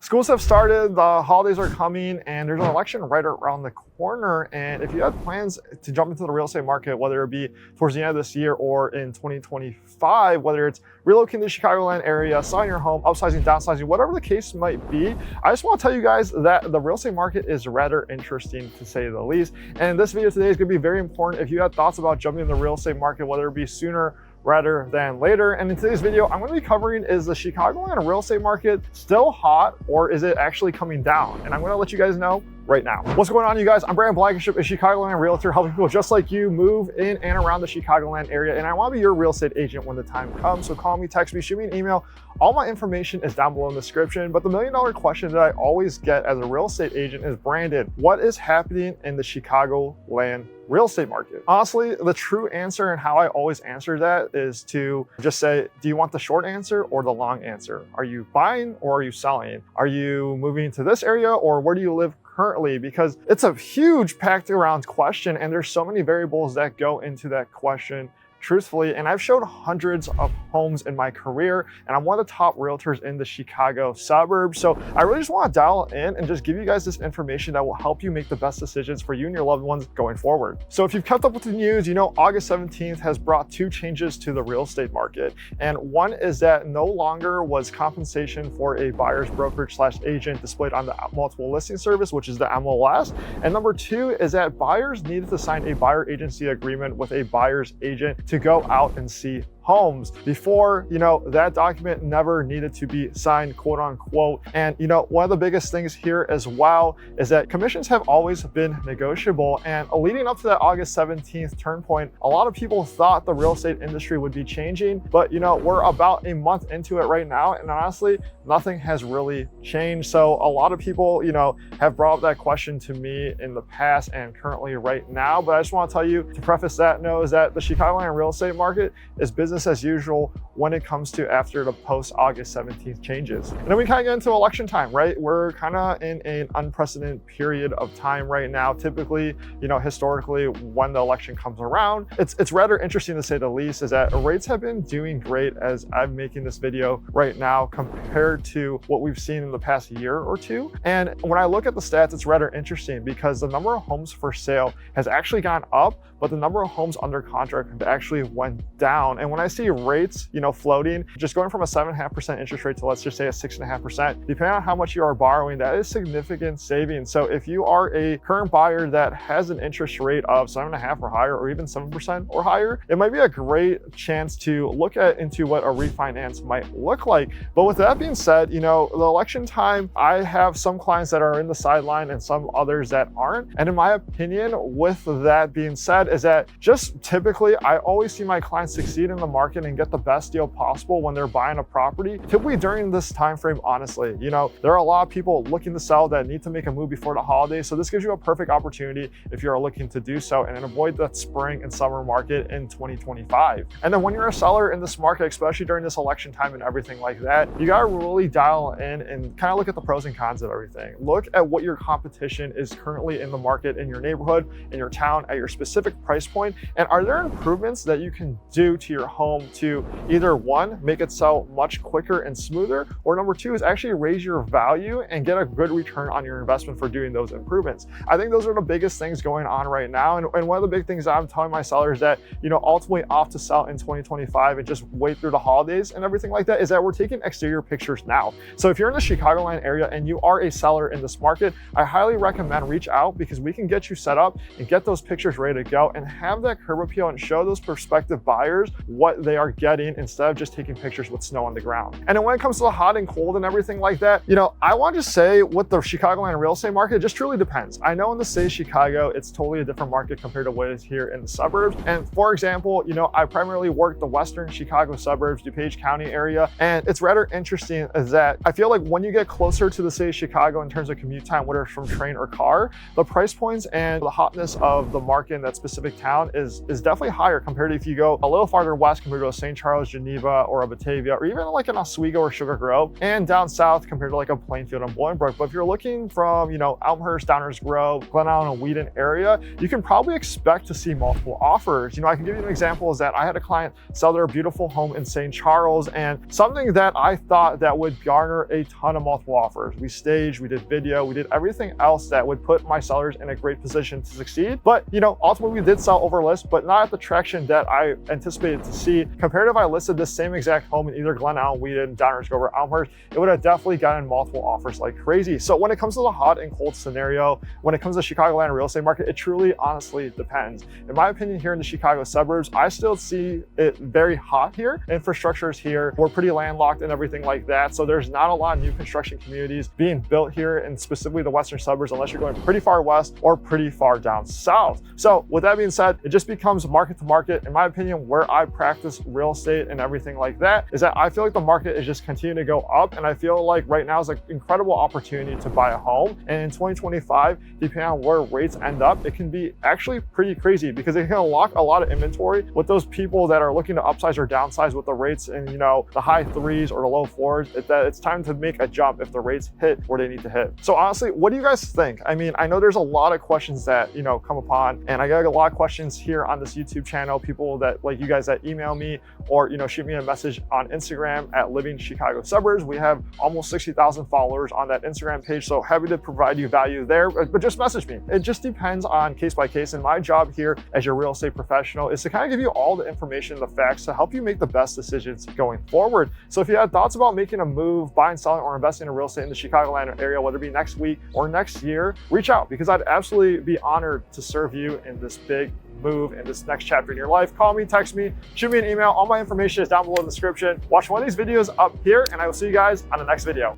Schools have started, the holidays are coming, and there's an election right around the corner. And if you had plans to jump into the real estate market, whether it be towards the end of this year or in 2025, whether it's relocating to the Chicagoland area, selling your home, upsizing, downsizing, whatever the case might be, I just want to tell you guys that the real estate market is rather interesting, to say the least. And this video today is going to be very important if you had thoughts about jumping in the real estate market, whether it be sooner rather than later. And in today's video, I'm going to be covering, is the Chicagoland real estate market still hot, or is it actually coming down? And I'm going to let you guys know right now. What's going on, you guys? I'm Blankenship, a Chicagoland Realtor, helping people just like you move in and around the Chicagoland area. And I want to be your real estate agent when the time comes. So call me, text me, shoot me an email. All my information is down below in the description. But the million-dollar question that I always get as a real estate agent is, Brandon, what is happening in the Chicagoland real estate market? Honestly, the true answer and how I always answer that is to just say, do you want the short answer or the long answer? Are you buying or are you selling? Are you moving to this area, or where do you live currently? Because it's a huge packed around question, and there's so many variables that go into that question, truthfully. And I've showed hundreds of homes in my career, and I'm one of the top realtors in the Chicago suburbs. So I really just want to dial in and just give you guys this information that will help you make the best decisions for you and your loved ones going forward. So if you've kept up with the news, you know August 17th has brought two changes to the real estate market. And one is that no longer was compensation for a buyer's brokerage / agent displayed on the multiple listing service, which is the MLS. And number two is that buyers needed to sign a buyer agency agreement with a buyer's agent to go out and see homes. Before, that document never needed to be signed, quote unquote. And one of the biggest things here as well is that commissions have always been negotiable. And leading up to that August 17th turn point, a lot of people thought the real estate industry would be changing, but we're about a month into it right now, and honestly, nothing has really changed. So a lot of people, have brought up that question to me in the past and currently right now. But I just want to tell you, to preface that note, is that the Chicagoland real estate market is business as usual when it comes to after the post-August 17th changes. And then we kind of get into election time, right? We're kind of in an unprecedented period of time right now. Typically, historically, when the election comes around, it's rather interesting, to say the least, is that rates have been doing great as I'm making this video right now compared to what we've seen in the past year or two. And when I look at the stats, it's rather interesting because the number of homes for sale has actually gone up, but the number of homes under contract have actually went down. And when I see rates, floating, just going from a 7.5% interest rate to, let's just say, a 6.5%, depending on how much you are borrowing, that is significant savings. So if you are a current buyer that has an interest rate of 7.5% or higher, or even 7% or higher, it might be a great chance to look into what a refinance might look like. But with that being said, the election time, I have some clients that are in the sideline and some others that aren't. And in my opinion, with that being said, is that just typically, I always see my clients succeed in the market and get the best deal possible when they're buying a property. Typically during this time frame, honestly, there are a lot of people looking to sell that need to make a move before the holidays. So this gives you a perfect opportunity if you're looking to do so and avoid that spring and summer market in 2025. And then when you're a seller in this market, especially during this election time and everything like that, you got to really dial in and kind of look at the pros and cons of everything. Look at what your competition is currently in the market, in your neighborhood, in your town, at your specific price point. And are there improvements that you can do to your home to either, one, make it sell much quicker and smoother, or number two, is actually raise your value and get a good return on your investment for doing those improvements. I think those are the biggest things going on right now. And one of the big things I'm telling my sellers that, ultimately opt to sell in 2025 and just wait through the holidays and everything like that, is that we're taking exterior pictures now. So if you're in the Chicagoland area and you are a seller in this market, I highly recommend reach out, because we can get you set up and get those pictures ready to go and have that curb appeal and show those prospective buyers what they are getting, instead of just taking pictures with snow on the ground. And then when it comes to the hot and cold and everything like that, I want to say with the Chicagoland real estate market, it just truly depends. I know in the city of Chicago, it's totally a different market compared to what is here in the suburbs. And for example, I primarily work the Western Chicago Suburbs, DuPage County area. And it's rather interesting is that I feel like when you get closer to the city of Chicago in terms of commute time, whether it's from train or car, the price points and the hotness of the market in that specific town is definitely higher compared to if you go a little farther west, compared to a St. Charles, Geneva, or a Batavia, or even like an Oswego or Sugar Grove, and down south compared to like a Plainfield and Bolingbrook. But if you're looking from, Elmhurst, Downers Grove, Glen Allen, and Wheaton area, you can probably expect to see multiple offers. I can give you an example is that I had a client sell their beautiful home in St. Charles, and something that I thought that would garner a ton of multiple offers. We staged, we did video, we did everything else that would put my sellers in a great position to succeed. But, ultimately we did sell over list, but not at the traction that I anticipated to see. Compared to if I listed the same exact home in either Glen Allen, Wheaton, Downers Grove, or Elmhurst, it would have definitely gotten multiple offers like crazy. So when it comes to the hot and cold scenario, when it comes to the Chicagoland real estate market, it truly honestly depends. In my opinion, here in the Chicago suburbs, I still see it very hot here. Infrastructure is here. We're pretty landlocked and everything like that. So there's not a lot of new construction communities being built here, and specifically the western suburbs, unless you're going pretty far west or pretty far down south. So with that being said, it just becomes market to market. In my opinion, where I practice real estate and everything like that is that I feel like the market is just continuing to go up. And I feel like right now is an incredible opportunity to buy a home. And in 2025, depending on where rates end up, it can be actually pretty crazy because it can unlock a lot of inventory with those people that are looking to upsize or downsize with the rates in, the high 3s or the low 4s. It's time to make a jump if the rates hit where they need to hit. So honestly, what do you guys think? I know there's a lot of questions that, come upon, and I got a lot of questions here on this YouTube channel, people that like you guys that email me or, shoot me a message on Instagram at Living Chicago Suburbs. We have almost 60,000 followers on that Instagram page. So happy to provide you value there, but just message me. It just depends on case by case. And my job here as your real estate professional is to kind of give you all the information, the facts to help you make the best decisions going forward. So if you have thoughts about making a move, buying, selling, or investing in real estate in the Chicagoland area, whether it be next week or next year, reach out because I'd absolutely be honored to serve you in this big move in this next chapter in your life. Call me, text me, shoot me an email. All my information is down below in the description. Watch one of these videos up here, and I will see you guys on the next video.